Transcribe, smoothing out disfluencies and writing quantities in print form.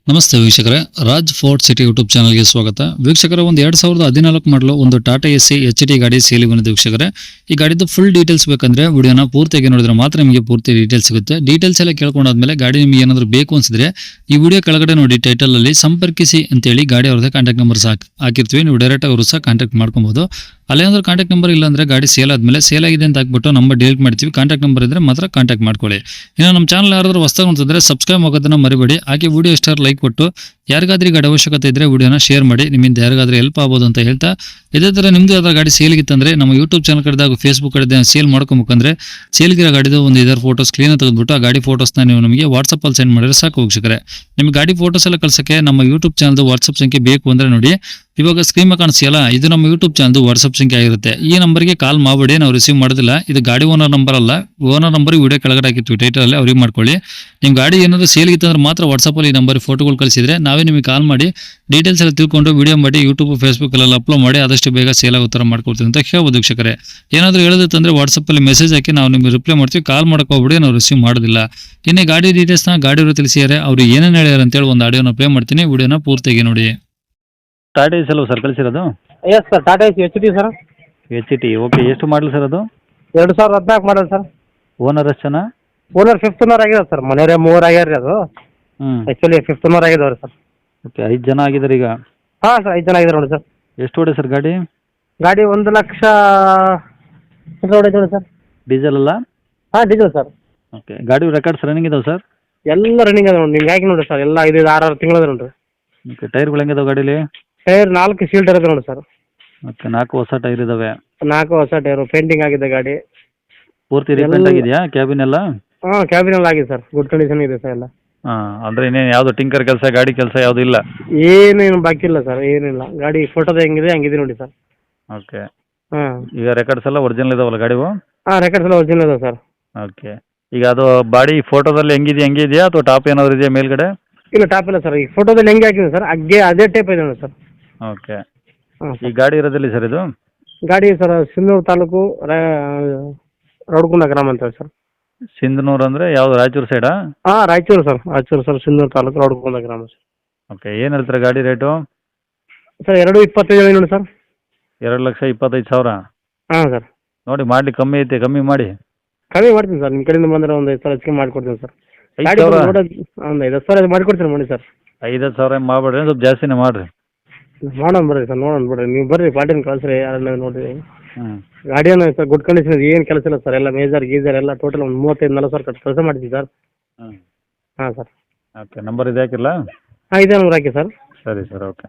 ನಮಸ್ತೆ ವೀಕ್ಷಕರೇ, Raj fort city YouTube ಚಾನಲ್ಗೆ ಸ್ವಾಗತ. ವೀಕ್ಷಕರೇ, ಒಂದು 2014 ಮಾಡಲು ಒಂದು ಟಾಟಾ ಎಸಿ ಎಚ್ ಟಿ ಗಾಡಿ ಸೇಲಿಗೆ ಬಂದಿದೆ. ವೀಕ್ಷಕರೇ, ಈ ಗಾಡಿದು ಫುಲ್ ಡೀಟೇಲ್ಸ್ ಬೇಕಂದ್ರೆ ವಿಡಿಯೋನ ಪೂರ್ತಿಯಾಗಿ ನೋಡಿದ್ರೆ ಮಾತ್ರ ನಿಮಗೆ ಪೂರ್ತಿ ಡೀಟೇಲ್ಸ್ ಸಿಗುತ್ತೆ. ಡೀಟೇಲ್ಸ್ ಎಲ್ಲ ಕೇಳ್ಕೊಂಡಾದ್ಮೇಲೆ ಗಾಡಿ ನಿಮಗೆ ಏನಾದರೂ ಬೇಕು ಅನ್ಸಿದ್ರೆ ಈ ವಿಡಿಯೋ ಕೆಳಗಡೆ ನೋಡಿ ಟೈಟಲ್ ಅಲ್ಲಿ ಸಂಪರ್ಕಿಸಿ ಅಂತೇಳಿ ಗಾಡಿ ಅವ್ರದ್ದು ಕಾಂಟ್ಯಾಕ್ಟ್ ನಂಬರ್ ಹಾಕಿರ್ತೀವಿ. ನೀವು ಡೈರೆಕ್ಟ್ ಅವರು ಸಹ ಕಾಂಟ್ಯಾಕ್ಟ್ ಮಾಡ್ಕೊಬಹುದು. ಅಲ್ಲೇನಾದ್ರೂ ಕಾಂಟ್ಯಾಕ್ಟ್ ನಂಬರ್ ಇಲ್ಲ ಅಂದ್ರೆ ಗಾಡಿ ಸೇಲ್ ಆದ್ಮೇಲೆ ಸೇಲ್ ಆಗಿದೆ ಅಂತ ಹಾಕ್ಬಿಟ್ಟು ನಂಬರ್ ಡಿಲೀಟ್ ಮಾಡ್ತೀವಿ. ಕಾಂಟ್ಯಾಕ್ಟ್ ನಂಬರ್ ಇದ್ರೆ ಮಾತ್ರ ಕಾಂಟ್ಯಾಕ್ಟ್ ಮಾಡ್ಕೊಳ್ಳಿ. ಇನ್ನು ನಮ್ಮ ಚಾನಲ್ ಯಾರಾದ್ರೂ ಹೊಸದಾಗಿ ನೋಡ್ತಿದ್ರೆ ಸಬ್ಸ್ಕ್ರೈಬ್ ಆಗೋದನ್ನ ಮರಿಬೇಡಿ. ಹಾಗೆ ವಿಡಿಯೋ ಇಷ್ಟ ಲೈಕ್ ಕೊಟ್ಟು ಯಾರಿಗಾದ್ರೂ ಗಾಡಿ ಅವಶ್ಯಕತೆ ಇದ್ರೆ ವಿಡಿಯೋನ ಶೇರ್ ಮಾಡಿ. ನಿಮ್ಮಿಂದ ಯಾರಿಗಾದ್ರೂ ಹೆಲ್ಪ್ ಆಗ್ಬೋದು ಅಂತ ಹೇಳ್ತಾ, ಇದೇ ತರ ನಿಮ್ದು ಯಾವ್ದಾದ್ರು ಗಾಡಿ ಸೇಲ್ಗಿತ್ತಂದ್ರೆ ನಮ್ಮ ಯೂಟ್ಯೂಬ್ ಚಾನಲ್ ಕಡೆದಾಗ ಫೇಸ್ಬುಕ್ ಕಡೆ ಸೇಲ್ ಮಾಡ್ಕೊಬೇಕಂದ್ರೆ ಸೇಲ್ಗಿರೋ ಗಾಡಿದು ಒಂದು ಇದರ ಫೋಟೋಸ್ ಕ್ಲೀನ್ ತೆಗೆದ್ಬಿಟ್ಟು ಆ ಗಾಡಿ ಫೋಟೋಸ್ನ ನೀವು ನಮಗೆ ವಾಟ್ಸಪ್ ಅಲ್ಲಿ ಸೆಂಡ್ ಮಾಡಿದ್ರೆ ಸಾಕು ವೀಕ್ಷಕರೇ. ನಿಮ್ಗೆ ಗಾಡಿ ಫೋಟೋಸ್ ಎಲ್ಲ ಕಳ್ಸಕ್ಕೆ ನಮ್ಮ ಯೂಟ್ಯೂಬ್ ಚಾನಲ್ದು ವಾಟ್ಸಪ್ ಸಂಖ್ಯೆ ಬೇಕು ಅಂದ್ರೆ ನೋಡಿ, ಇವಾಗ ಸ್ಕ್ರೀನ್ ಮೇಲೆ ಕಾಣಿಸ್ತಿಯಲ್ಲ, ಇದು ನಮ್ಮ ಯೂಟ್ಯೂಬ್ ಚಾನಲ್ದು ವಾಟ್ಸಪ್ ಸಂಖ್ಯೆ ಆಗಿರುತ್ತೆ. ಈ ನಂಬರ್ಗೆ ಕಾಲ್ ಮಾಡಬೇಡಿ, ನಾವು ರಿಸೀವ್ ಮಾಡೋದಿಲ್ಲ. ಇದು ಗಾಡಿ ಓನರ್ ನಂಬರ್ ಅಲ್ಲ, ಓನರ್ ನಂಬರ್ ವಿಡಿಯೋ ಕೆಳಗಡೆ ಹಾಕಿರ್ತೀವಿ ಟೈಟಲ್ ಅಲ್ಲಿ, ಅವ್ರಿಗೆ ಮಾಡ್ಕೊಳ್ಳಿ. ನಿಮ್ಮ ಗಾಡಿ ಏನಾದರೂ ಸೇಲ್ಗಿತ್ತಂದ್ರೆ ಮಾತ್ರ ವಾಟ್ಸಪ್ ಅಲ್ಲಿ ಈ ನಂಬರ್ ಫೋಟೋಗಳು ಕಳಿಸಿದ್ರೆ ನಾವೇ ನಿಮಗೆ ಕಾಲ್ ಮಾಡಿ ಡೀಟೇಲ್ಸ್ ಎಲ್ಲ ತಿಳ್ಕೊಂಡು ವಿಡಿಯೋ ಮಾಡಿ ಯೂಟ್ಯೂಬ್ ಫೇಸ್ಬುಕ್ ಎಲ್ಲ ಅಪ್ಲೋಡ್ ಮಾಡಿ ಆದಷ್ಟು ಬೇಗ ಸೇಲ್ ಆಗೋ ಥರ ಮಾಡ್ಕೊಡ್ತೀವಿ ಅಂತ ಹೇಳ್ಬೋದು ವೀಕ್ಷಕರೇ. ಏನಾದರೂ ಹೇಳೋದಿತ್ತಂದ್ರೆ ವಾಟ್ಸಪ್ ಅಲ್ಲಿ ಮೆಸೇಜ್ ಹಾಕಿ ನಾವು ನಿಮಗೆ ರಿಪ್ಲೈ ಮಾಡ್ತೀವಿ. ಕಾಲ್ ಮಾಡಕ್ಕೆ ಹೋಗ್ಬಿಡಿ, ನಾವು ರಿಸೀವ್ ಮಾಡೋದಿಲ್ಲ. ಇನ್ನೇ ಗಾಡಿ ಡೀಟೇಲ್ಸ್ನ ಗಾಡಿಯವರು ತಿಳಿಸಿದ್ದಾರೆ, ಅವ್ರು ಏನೇನು ಹೇಳ್ಯಾರ ಅಂತೇಳಿ ಒಂದು ಆಡಿಯೋನ ಪ್ಲೇ ಮಾಡ್ತೀನಿ, ವಿಡಿಯೋನ ಪೂರ್ತಿಯಾಗಿ ನೋಡಿ. ಟಾಟಾ ಎಸ್ ಅಲ್ವ ಸರ್ ಕಳಿಸಿರೋದು? Yes sir, Tata Ace H T sir. H T, okay. ಎಷ್ಟು ಮಾಡಲಿ ಸರ್ ಅದು? 2014 ಮಾಡಲ್ ಸರ್. ಓನರ್ ಎಷ್ಟು ಜನ? ಓನರ್ 5th ಓನರ್ ಆಗಿದೆ ಸರ್. ಮನೆಯವರೇ 3 ಆಗ್ಯಾರ ರೀ ಅದು. ಆ್ಯಕ್ಚುಲಿ 5th ಓನರ್ ಆಗಿದಾವ್ರಿ ಸರ್. ಓಕೆ, 5 ಜನ ಆಗಿದ್ದಾರೆ ಈಗ? ಹಾಂ ಸರ್, 5 ಜನ ಆಗಿದ್ದಾರೆ ನೋಡಿ ಸರ್. ಎಷ್ಟು ಹೊಡೆ ಸರ್ ಗಾಡಿ? ಗಾಡಿ 1 ಲಕ್ಷ ಹೊಡೆದು ನೋಡಿ ಸರ್. ಡೀಸೆಲ್ ಅಲ್ಲ? ಹಾಂ, ಡೀಸೆಲ್ ಸರ್. ಓಕೆ, ಗಾಡಿ ರೆಕಾರ್ಡ್ಸ್ ರನ್ನಿಂಗ್ ಇದಾವೆ ಸರ್? ಎಲ್ಲ ರನ್ನಿಂಗ್ ಅದ ನೋಡಿ, ನಿಮ್ಗೆ ಹಾಕಿ ನೋಡಿ ಸರ್. ಎಲ್ಲ 5-6 ತಿಂಗಳು ಅದ ನೋಡಿರಿ. ಓಕೆ, ಟೈರ್ಗಳು ಹೆಂಗಿದಾವೆ ಗಾಡೀಲಿ? ಟೈರ್ 4 ಸೀಲ್ಡ್ ಇರುತ್ತೆ ನೋಡಿ ಸರ್. ಓಕೆ, 4 ಹೊಸ ಟೈರ್ ಇದಾವೆ? 4 ಹೊಸ ಟೈರು. ಪೇಂಟಿಂಗ್ ಆಗಿದೆ ಗಾಡಿ. ಪೂರ್ತಿ ರೀಪೇಂಟ್ ಆಗಿದೆಯಾ ಕ್ಯಾಬಿನ್ ಎಲ್ಲ? ಹಾಂ, ಕ್ಯಾಬಿನಲ್ಲಿ ಆಗಿದೆ ಸರ್. ಗುಡ್ ಕಂಡೀಷನ್ ಇದೆ ಸರ್ ಎಲ್ಲ. ಹಾಂ, ಅಂದರೆ ಇನ್ನೇನು ಯಾವುದು ಟಿಂಕರ್ ಕೆಲಸ ಗಾಡಿ ಕೆಲಸ ಯಾವುದೂ ಇಲ್ಲ? ಏನೇನು ಬಾಕಿ ಇಲ್ಲ ಸರ್, ಏನಿಲ್ಲ. ಗಾಡಿ ಫೋಟೋದ ಹೆಂಗಿದೆ ಹಂಗಿದೆ ನೋಡಿ ಸರ್. ಓಕೆ. ಹಾಂ, ಈಗ ರೆಕಾರ್ಡ್ಸ್ ಎಲ್ಲ ಒರಿಜಿನಲ್ ಇದಾವಲ್ಲ ಗಾಡಿವು? ಹಾಂ, ರೆಕಾರ್ಡ್ಸ್ ಎಲ್ಲ ಒರಿಜಿನಲ್ ಇದೆ ಸರ್. ಓಕೆ. ಈಗ ಅದು ಬಾಡಿ ಫೋಟೋದಲ್ಲಿ ಹೆಂಗಿದೆಯಾ ಅಥವಾ ಟಾಪ್ ಏನಾದರೂ ಇದೆಯಾ ಮೇಲ್ಗಡೆ? ಇಲ್ಲ, ಟಾಪ್ ಇಲ್ಲ ಸರ್. ಈ ಫೋಟೋದಲ್ಲಿ ಹೆಂಗೆ ಹಾಕಿದೆ ಸರ್ ಅದೇ ಟೈಪ್ ಇದೆ ನೋಡಿ ಸರ್. ಓಕೆ. ಹಾಂ ಈ ಗಾಡಿ ಇರೋದಿಲ್ಲ ಸರ್ ಇದು? ಗಾಡಿ ಸರ್ ಸಿಂಧನೂರು ತಾಲೂಕು ರೌಡ್ಕುಂದ ಗ್ರಾಮ ಅಂತ ಹೇಳಿ ಸರ್. ಸಿಂಧನೂರು ಅಂದರೆ ಯಾವುದು, ರಾಯಚೂರು ಸೈಡಾ? ಹಾಂ, ರಾಯಚೂರು ಸರ್. ಸಿಂಧನೂರು ತಾಲೂಕು ರೌಡ್ಕುಂದ ಗ್ರಾಮ ಸರ್. ಓಕೆ. ಏನು ಹೇಳ್ತಾರೆ ಗಾಡಿ ರೇಟು? ಸರ್ 2.25 ನೋಡಿ ಸರ್. 2,25,000? ಹಾಂ ಸರ್. ನೋಡಿ ಮಾಡಲಿ, ಕಮ್ಮಿ ಐತೆ, ಕಮ್ಮಿ ಮಾಡಿ. ಕಮ್ಮಿ ಮಾಡ್ತೀನಿ ಸರ್. ನಿಮ್ಮ ಕಡೆಯಿಂದ ಬಂದರೆ ಒಂದು 5,000 ಹೆಚ್ಚಿಗೆ ಮಾಡಿಕೊಡ್ತೀನಿ ಸರ್. 5,000? ಗಾಡಿ ಒಂದು 5,000 ಮಾಡಿಕೊಡ್ತೀನಿ ಮಾಡಿ ಸರ್. 5,000 ಮಾಡ್ಬೇಡ್ರಿ, ಸ್ವಲ್ಪ ಜಾಸ್ತಿನೇ ಮಾಡಿರಿ. ನೋಡೋಣ ಬರ್ರಿ ಸರ್, ನೋಡೋಣ ಬಿಡ್ರಿ. ನೀವು ಬರ್ರಿ, ಪಾರ್ಟಿನ ಕಳಿಸ್ರಿ, ಯಾರನ್ನ ನೋಡಿರಿ. ಹ್ಞೂ. ಗಾಡಿಯನ್ನು ಸರ್ ಗುಡ್ ಕಂಡೀಷನ್ ಇದೆ, ಏನು ಕೆಲಸ ಇಲ್ಲ ಸರ್. ಎಲ್ಲ ಮೇಜರ್ ಗೀಜರ್ ಎಲ್ಲ ಟೋಟಲ್ ಒಂದು 35-40 ಸಾವಿರ ಕೆಲಸ ಮಾಡ್ತೀವಿ ಸರ್. ಹ್ಞೂ. ಹಾಂ ಸರ್. ಓಕೆ, ನಂಬರ್ ಇದು ಹಾಕಿರಲಾ? ಹಾಂ, ಇದೇ ನಂಬರ್ ಹಾಕಿ ಸರ್. ಸರಿ ಸರ್, ಓಕೆ.